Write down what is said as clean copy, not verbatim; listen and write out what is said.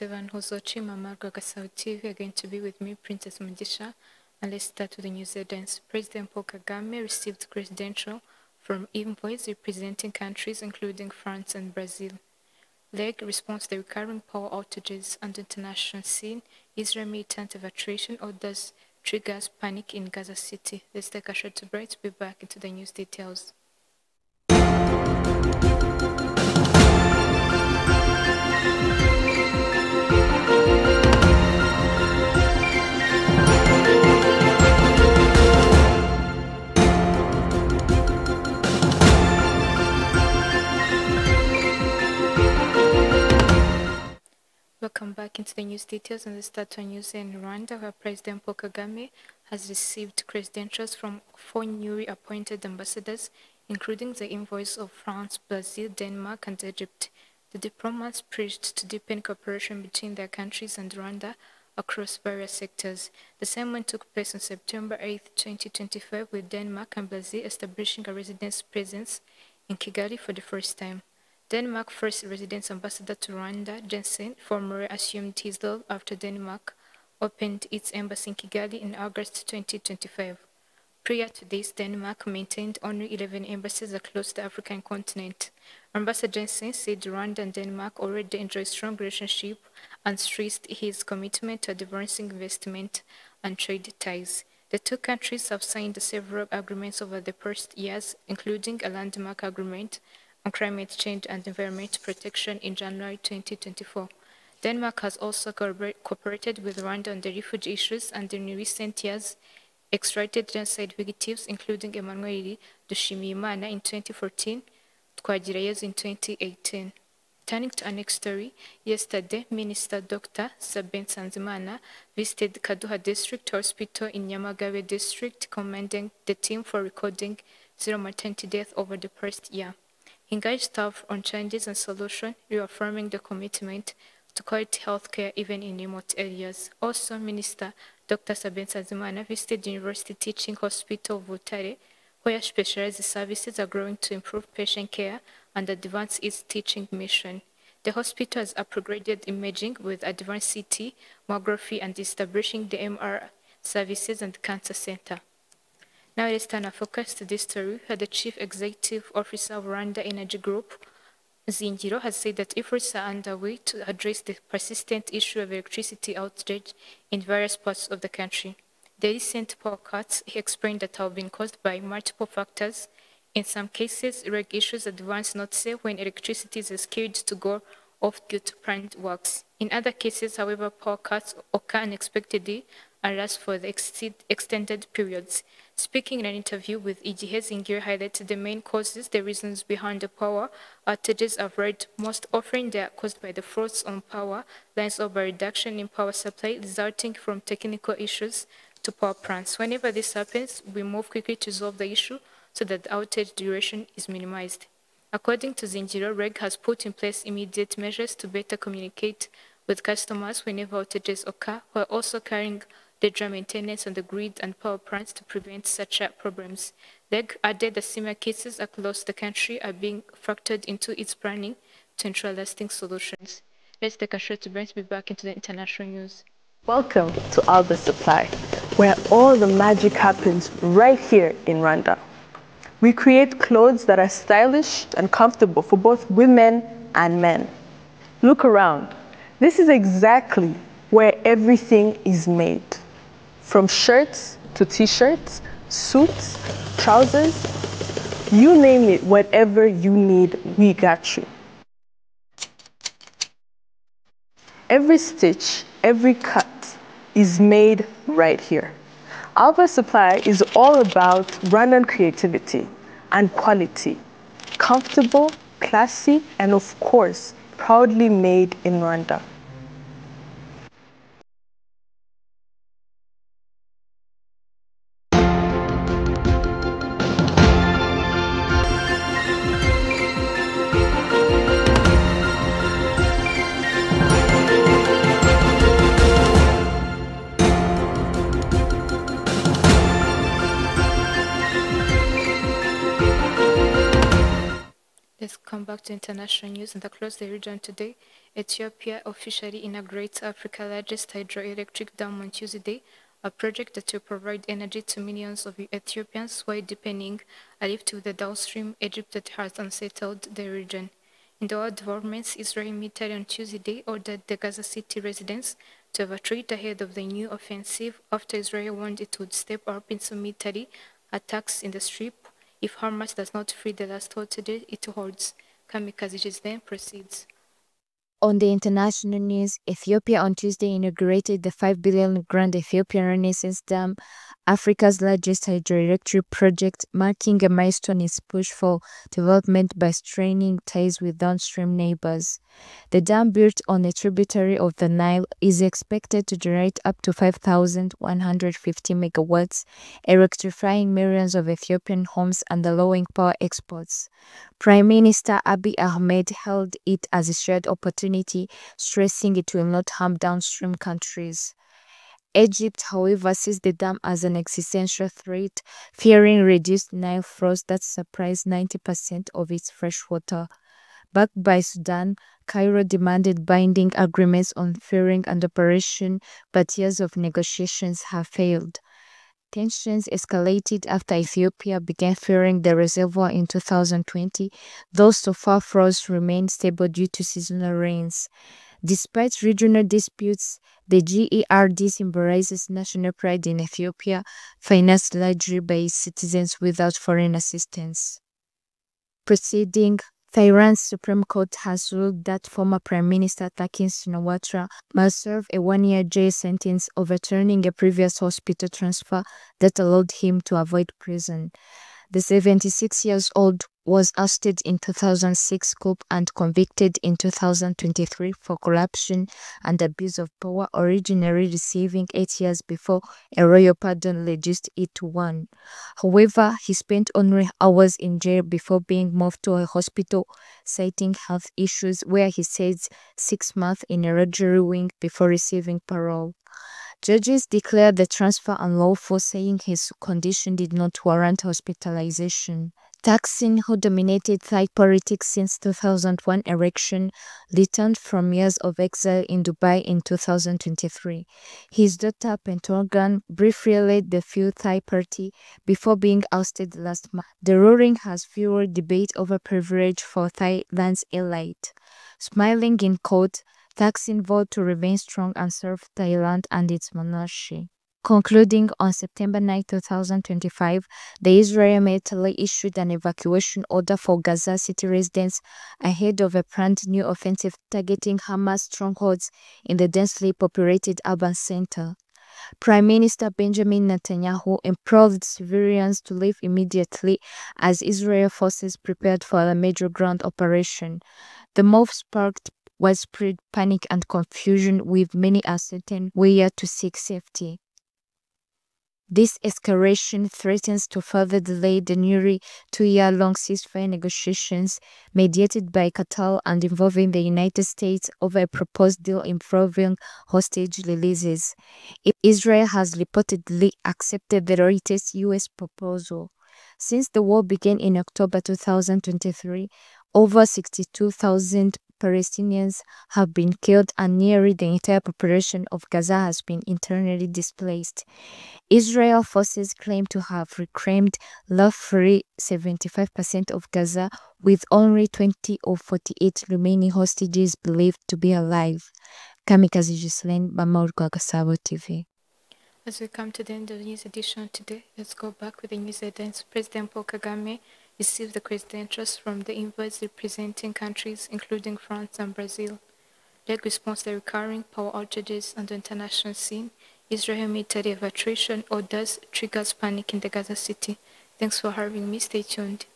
Sevan Hozochi, Mama Gagasau TV, again to be with me, Princess Mugisha. And let's start with the news headlines. President Paul Kagame received credential from envoys representing countries including France and Brazil. Leg responds to the recurring power outages on the international scene. Israel militant evacuation orders triggers panic in Gaza City. Let's take a short break to be back into the news details. Welcome back into the news details, and the start on news in Rwanda, where President Paul Kagame has received credentials from 4 newly appointed ambassadors, including the envoys of France, Brazil, Denmark, and Egypt. The diplomats pledged to deepen cooperation between their countries and Rwanda across various sectors. The ceremony took place on September 8, 2025, with Denmark and Brazil establishing a residence presence in Kigali for the first time. Denmark's first resident ambassador to Rwanda, Jensen, formally assumed his role after Denmark opened its embassy in Kigali in August 2025. Prior to this, Denmark maintained only 11 embassies across the African continent. Ambassador Jensen said Rwanda and Denmark already enjoy strong relationship and stressed his commitment to advancing investment and trade ties. The two countries have signed several agreements over the past years, including a landmark agreement on climate change and environment protection in January 2024. Denmark has also cooperated with Rwanda on the refugee issues and in recent years extradited genocide victims, including Emmanuel Dushimiyimana in 2014, Twagirayezu in 2018. Turning to our next story, yesterday, Minister Dr. Sabin Nsanzimana visited Kaduha District Hospital in Nyamagabe District, commending the team for recording 0 maternity deaths over the past year. He engaged staff on changes and solutions, reaffirming the commitment to quality healthcare even in remote areas. Also, Minister Dr. Sabin Nsanzimana visited University Teaching Hospital of Butare, where specialized services are growing to improve patient care and advance its teaching mission. The hospital has upgraded imaging with advanced CT, mammography, and establishing the MR services and cancer center. Now let's turn our focus to this story, where the Chief Executive Officer of Rwanda Energy Group, Zingiro, has said that efforts are underway to address the persistent issue of electricity outage in various parts of the country. The recent power cuts, he explained, that have been caused by multiple factors. In some cases, reg issues advance notice when electricity is scheduled to go off due to planned works. In other cases, however, power cuts occur unexpectedly and last for the extended periods. Speaking in an interview with EGH, Zingiro highlighted the main causes, the reasons behind the power outages are varied. Most often they are caused by the faults on power lines or by reduction in power supply resulting from technical issues to power plants. Whenever this happens, we move quickly to resolve the issue so that the outage duration is minimized. According to Zingiro, REG has put in place immediate measures to better communicate with customers whenever outages occur, while also carrying the dry maintenance on the grid and power plants to prevent such problems. REG added that similar cases across the country are being factored into its planning to ensure lasting solutions. Let's take a short break to be back into the international news. Welcome to Alba Supply, where all the magic happens right here in Rwanda. We create clothes that are stylish and comfortable for both women and men. Look around. This is exactly where everything is made. From shirts to t-shirts, suits, trousers, you name it, whatever you need, we got you. Every stitch, every cut is made right here. Alba Supply is all about Rwandan creativity and quality. Comfortable, classy, and of course, proudly made in Rwanda. Let's Welcome back to international news and across the region today. Ethiopia officially inaugurates Africa's largest hydroelectric dam on Tuesday, a project that will provide energy to millions of Ethiopians while deepening a rift with the downstream Egypt that has unsettled the region. In the world developments, Israel military on Tuesday ordered the Gaza City residents to evacuate ahead of the new offensive after Israel warned it would step up into military attacks in the Strip if Hamas does not free the last hostage it holds. Kamikaze then proceeds. On the international news, Ethiopia on Tuesday inaugurated the 5 billion Grand Ethiopian Renaissance Dam, Africa's largest hydroelectric project, marking a milestone in its push for development by straining ties with downstream neighbors. The dam, built on a tributary of the Nile, is expected to generate up to 5,150 megawatts, electrifying millions of Ethiopian homes and allowing power exports. Prime Minister Abiy Ahmed hailed it as a shared opportunity, stressing it will not harm downstream countries. Egypt, however, sees the dam as an existential threat, fearing reduced Nile flows that surprise 90% of its freshwater. Backed by Sudan, Cairo demanded binding agreements on fairing and operation, but years of negotiations have failed. Tensions escalated after Ethiopia began filling the reservoir in 2020, though so far flows remain stable due to seasonal rains. Despite regional disputes, the GERD symbolizes national pride in Ethiopia, financed largely by its citizens without foreign assistance. Proceeding, Tehran's Supreme Court has ruled that former Prime Minister Takin Shinawatra must serve a one-year jail sentence, overturning a previous hospital transfer that allowed him to avoid prison. The 76-year-old was ousted in 2006 coup and convicted in 2023 for corruption and abuse of power, originally receiving 8 years before a royal pardon reduced it to 1. However, he spent only hours in jail before being moved to a hospital, citing health issues, where he says 6 months in a luxury wing before receiving parole. Judges declared the transfer unlawful, saying his condition did not warrant hospitalization. Thaksin, who dominated Thai politics since 2001 election, returned from years of exile in Dubai in 2023. His daughter Pentorgan briefly led the Pheu Thai party before being ousted last month. The ruling has fueled debate over privilege for Thailand's elite. Smiling in court, Thaksin vowed to remain strong and serve Thailand and its monarchy. Concluding on September 9, 2025, the Israeli military issued an evacuation order for Gaza City residents ahead of a planned new offensive targeting Hamas strongholds in the densely populated urban center. Prime Minister Benjamin Netanyahu implored civilians to leave immediately as Israel forces prepared for a major ground operation. The move sparked widespread panic and confusion, with many uncertain where to seek safety. This escalation threatens to further delay the nearly 2-year-long ceasefire negotiations mediated by Qatar and involving the United States over a proposed deal involving hostage releases. Israel has reportedly accepted the latest U.S. proposal. Since the war began in October 2023, over 62,000 Palestinians have been killed and nearly the entire population of Gaza has been internally displaced. Israel forces claim to have reclaimed roughly 75% of Gaza, with only 20 of 48 remaining hostages believed to be alive. Kamikaze Ghislaine, Bamaurwa Gasabo TV. As we come to the end of the news edition today, let's go back with the news headlines. President Paul Kagame received the credentials from the envoys representing countries including France and Brazil. Leg response to recurring power outages on the international scene. Israel military evacuation orders triggers panic in the Gaza City. Thanks for having me. Stay tuned.